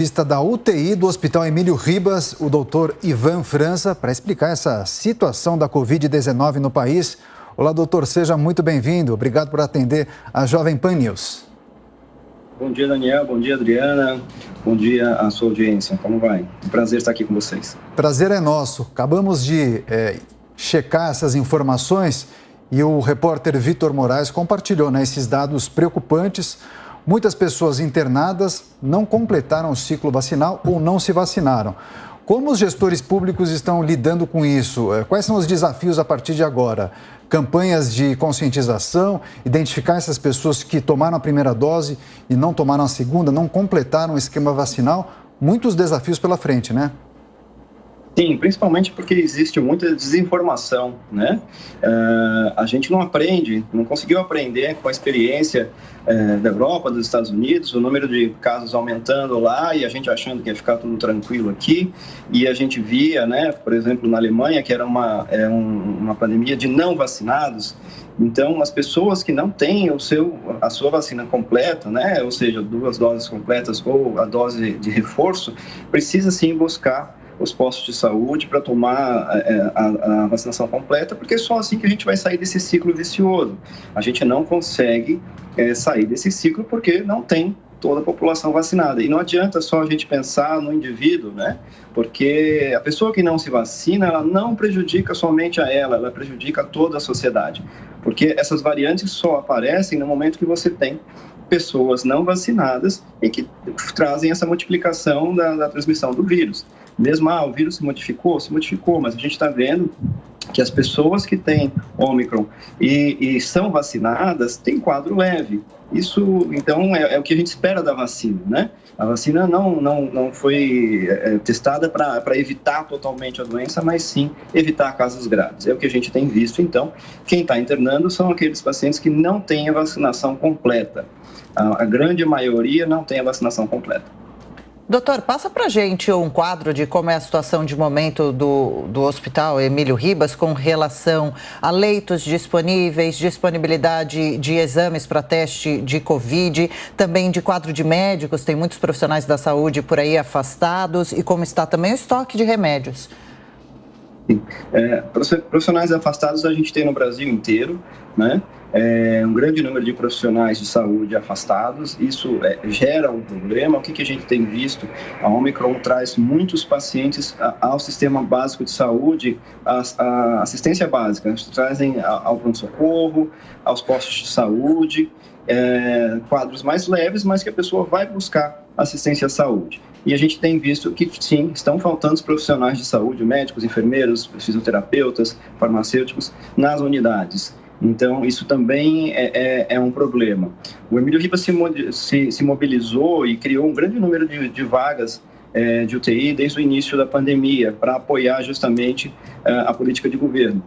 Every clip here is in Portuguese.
Vista da UTI do Hospital Emílio Ribas, o doutor Ivan França, para explicar essa situação da Covid-19 no país. Olá, doutor, seja muito bem-vindo. Obrigado por atender a Jovem Pan News. Bom dia, Daniel. Bom dia, Adriana. Bom dia à sua audiência. Como vai? Um prazer estar aqui com vocês. Prazer é nosso. Acabamos de checar essas informações e o repórter Vitor Moraes compartilhou esses dados preocupantes. Muitas pessoas internadas não completaram o ciclo vacinal ou não se vacinaram. Como os gestores públicos estão lidando com isso? Quais são os desafios a partir de agora? Campanhas de conscientização, identificar essas pessoas que tomaram a primeira dose e não tomaram a segunda, não completaram o esquema vacinal? Muitos desafios pela frente, né? Sim, principalmente porque existe muita desinformação, né? A gente não aprende, não conseguiu aprender com a experiência da Europa, dos Estados Unidos, o número de casos aumentando lá e a gente achando que ia ficar tudo tranquilo aqui. E a gente via, né, por exemplo, na Alemanha, que era uma pandemia de não vacinados. Então, as pessoas que não têm a sua vacina completa, né, ou seja, 2 doses completas ou a dose de reforço, precisa sim buscar os postos de saúde para tomar a vacinação completa, porque é só assim que a gente vai sair desse ciclo vicioso. A gente não consegue sair desse ciclo porque não tem toda a população vacinada. E não adianta só a gente pensar no indivíduo, né? Porque a pessoa que não se vacina, ela não prejudica somente a ela prejudica toda a sociedade. Porque essas variantes só aparecem no momento que você tem pessoas não vacinadas e que trazem essa multiplicação da transmissão do vírus. Mesmo, o vírus se modificou, mas a gente está vendo que as pessoas que têm Ômicron e são vacinadas têm quadro leve. Isso, então, é o que a gente espera da vacina, né? A vacina não foi testada para evitar totalmente a doença, mas sim evitar casos graves. É o que a gente tem visto, então. Quem está internando são aqueles pacientes que não têm a vacinação completa. A grande maioria não tem a vacinação completa. Doutor, passa para a gente um quadro de como é a situação de momento do Hospital Emílio Ribas com relação a leitos disponíveis, disponibilidade de exames para teste de Covid, também de quadro de médicos, tem muitos profissionais da saúde por aí afastados, e como está também o estoque de remédios. Sim. Profissionais afastados a gente tem no Brasil inteiro, né? Um grande número de profissionais de saúde afastados, isso gera um problema. O que a gente tem visto? A Omicron traz muitos pacientes ao sistema básico de saúde, a assistência básica, eles trazem ao pronto-socorro, aos postos de saúde, quadros mais leves, mas que a pessoa vai buscar assistência à saúde. E a gente tem visto que, sim, estão faltando os profissionais de saúde, médicos, enfermeiros, fisioterapeutas, farmacêuticos, nas unidades. Então, isso também é um problema. O Emílio Ribas se mobilizou e criou um grande número de vagas de UTI desde o início da pandemia, para apoiar justamente a política de governo.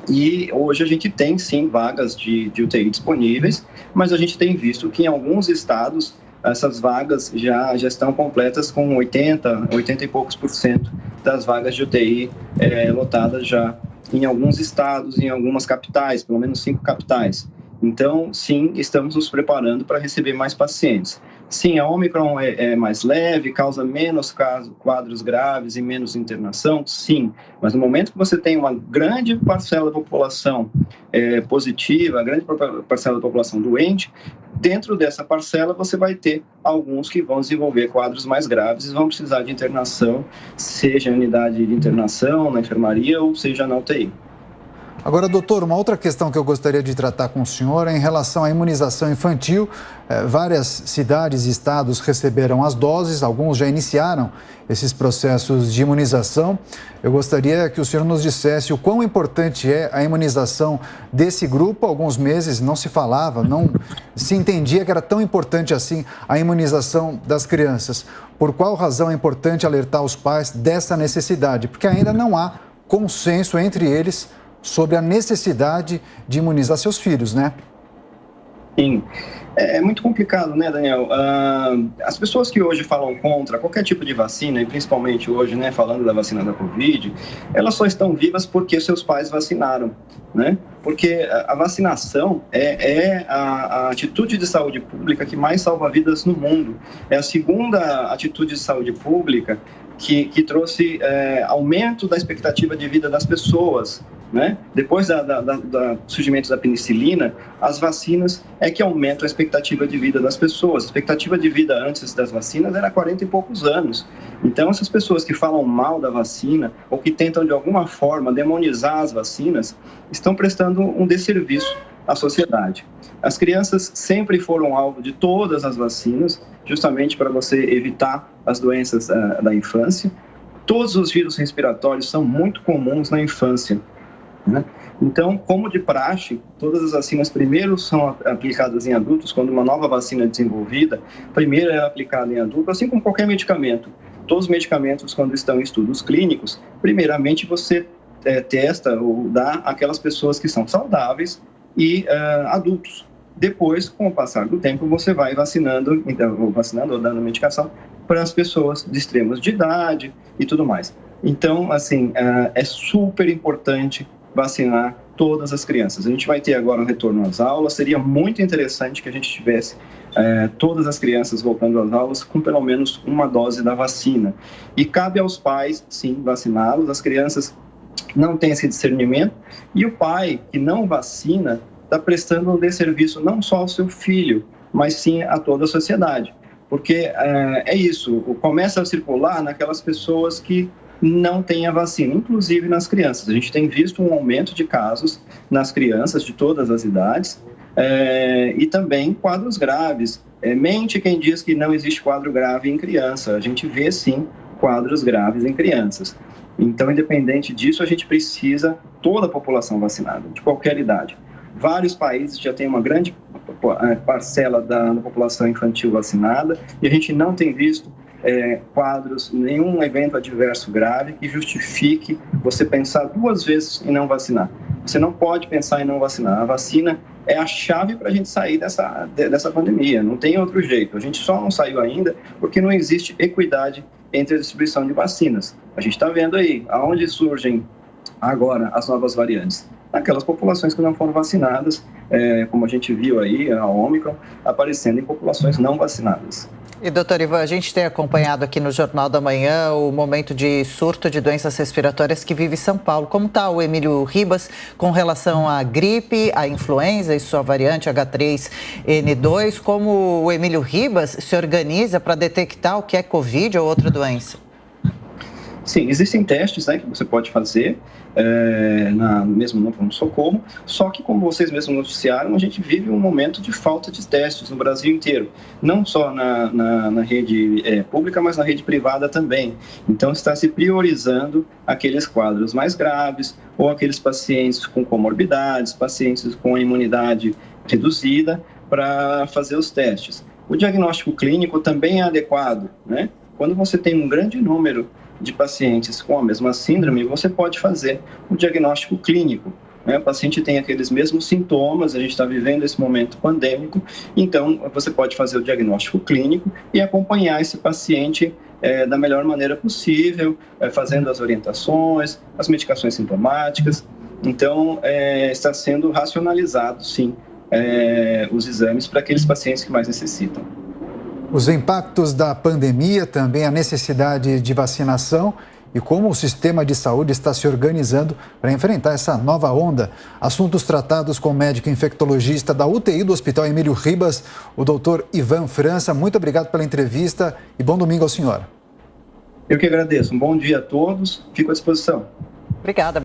E hoje a gente tem, sim, vagas de UTI disponíveis, mas a gente tem visto que em alguns estados essas vagas já estão completas com 80 e poucos % das vagas de UTI lotadas já em alguns estados, em algumas capitais, pelo menos 5 capitais. Então, sim, estamos nos preparando para receber mais pacientes. Sim, a Omicron é mais leve, causa menos quadros graves e menos internação, sim. Mas no momento que você tem uma grande parcela da população positiva, grande parcela da população doente, dentro dessa parcela você vai ter alguns que vão desenvolver quadros mais graves e vão precisar de internação, seja em unidade de internação, na enfermaria ou seja na UTI. Agora, doutor, uma outra questão que eu gostaria de tratar com o senhor é em relação à imunização infantil. Várias cidades e estados receberam as doses, alguns já iniciaram esses processos de imunização. Eu gostaria que o senhor nos dissesse o quão importante é a imunização desse grupo. Há alguns meses não se falava, não se entendia que era tão importante assim a imunização das crianças. Por qual razão é importante alertar os pais dessa necessidade? Porque ainda não há consenso entre eles sobre a necessidade de imunizar seus filhos, né? Sim. É muito complicado, né, Daniel? As pessoas que hoje falam contra qualquer tipo de vacina, e principalmente hoje, né, falando da vacina da Covid, elas só estão vivas porque seus pais vacinaram, né? Porque a vacinação é a atitude de saúde pública que mais salva vidas no mundo. É a segunda atitude de saúde pública que trouxe aumento da expectativa de vida das pessoas, né? Depois do surgimento da penicilina, as vacinas é que aumentam a expectativa de vida das pessoas. A expectativa de vida antes das vacinas era 40 e poucos anos. Então, essas pessoas que falam mal da vacina ou que tentam, de alguma forma, demonizar as vacinas, estão prestando um desserviço à sociedade. As crianças sempre foram alvo de todas as vacinas, justamente para você evitar as doenças da infância. Todos os vírus respiratórios são muito comuns na infância, né? Então, como de praxe, todas as vacinas primeiro são aplicadas em adultos. Quando uma nova vacina é desenvolvida, primeiro é aplicada em adultos, assim como qualquer medicamento. Todos os medicamentos, quando estão em estudos clínicos, primeiramente você testa ou dá aquelas pessoas que são saudáveis e adultos. Depois, com o passar do tempo, você vai vacinando ou dando medicação para as pessoas de extremos de idade e tudo mais. Então, assim, é super importante vacinar todas as crianças. A gente vai ter agora um retorno às aulas. Seria muito interessante que a gente tivesse todas as crianças voltando às aulas com pelo menos uma dose da vacina. E cabe aos pais, sim, vaciná-los. As crianças não têm esse discernimento e o pai que não vacina está prestando um desserviço não só ao seu filho, mas sim a toda a sociedade. Porque é isso, começa a circular naquelas pessoas que não têm a vacina, inclusive nas crianças. A gente tem visto um aumento de casos nas crianças de todas as idades e também quadros graves. Mente quem diz que não existe quadro grave em criança. A gente vê, sim, quadros graves em crianças. Então, independente disso, a gente precisa toda a população vacinada, de qualquer idade. Vários países já têm uma grande parcela da população infantil vacinada e a gente não tem visto quadros, nenhum evento adverso grave que justifique você pensar duas vezes em não vacinar. Você não pode pensar em não vacinar. A vacina é a chave para a gente sair dessa pandemia, não tem outro jeito. A gente só não saiu ainda porque não existe equidade entre a distribuição de vacinas. A gente está vendo aí, aonde surgem agora as novas variantes. Aquelas populações que não foram vacinadas, como a gente viu aí, a Ômicron, aparecendo em populações não vacinadas. E, doutor Ivan, a gente tem acompanhado aqui no Jornal da Manhã o momento de surto de doenças respiratórias que vive São Paulo. Como está o Emílio Ribas com relação à gripe, à influenza e sua variante H3N2? Como o Emílio Ribas se organiza para detectar o que é Covid ou outra doença? Sim, existem testes, né, que você pode fazer, mesmo no pronto-socorro, só que, como vocês mesmos noticiaram, a gente vive um momento de falta de testes no Brasil inteiro, não só na rede pública, mas na rede privada também. Então, está se priorizando aqueles quadros mais graves ou aqueles pacientes com comorbidades, pacientes com imunidade reduzida, para fazer os testes. O diagnóstico clínico também é adequado, né? Quando você tem um grande número de pacientes com a mesma síndrome, você pode fazer o diagnóstico clínico, né? O paciente tem aqueles mesmos sintomas, a gente está vivendo esse momento pandêmico, então você pode fazer o diagnóstico clínico e acompanhar esse paciente da melhor maneira possível, fazendo as orientações, as medicações sintomáticas. Então, está sendo racionalizado, sim, os exames para aqueles pacientes que mais necessitam. Os impactos da pandemia, também a necessidade de vacinação e como o sistema de saúde está se organizando para enfrentar essa nova onda. Assuntos tratados com o médico infectologista da UTI do Hospital Emílio Ribas, o doutor Ivan França. Muito obrigado pela entrevista e bom domingo ao senhor. Eu que agradeço. Um bom dia a todos. Fico à disposição. Obrigada.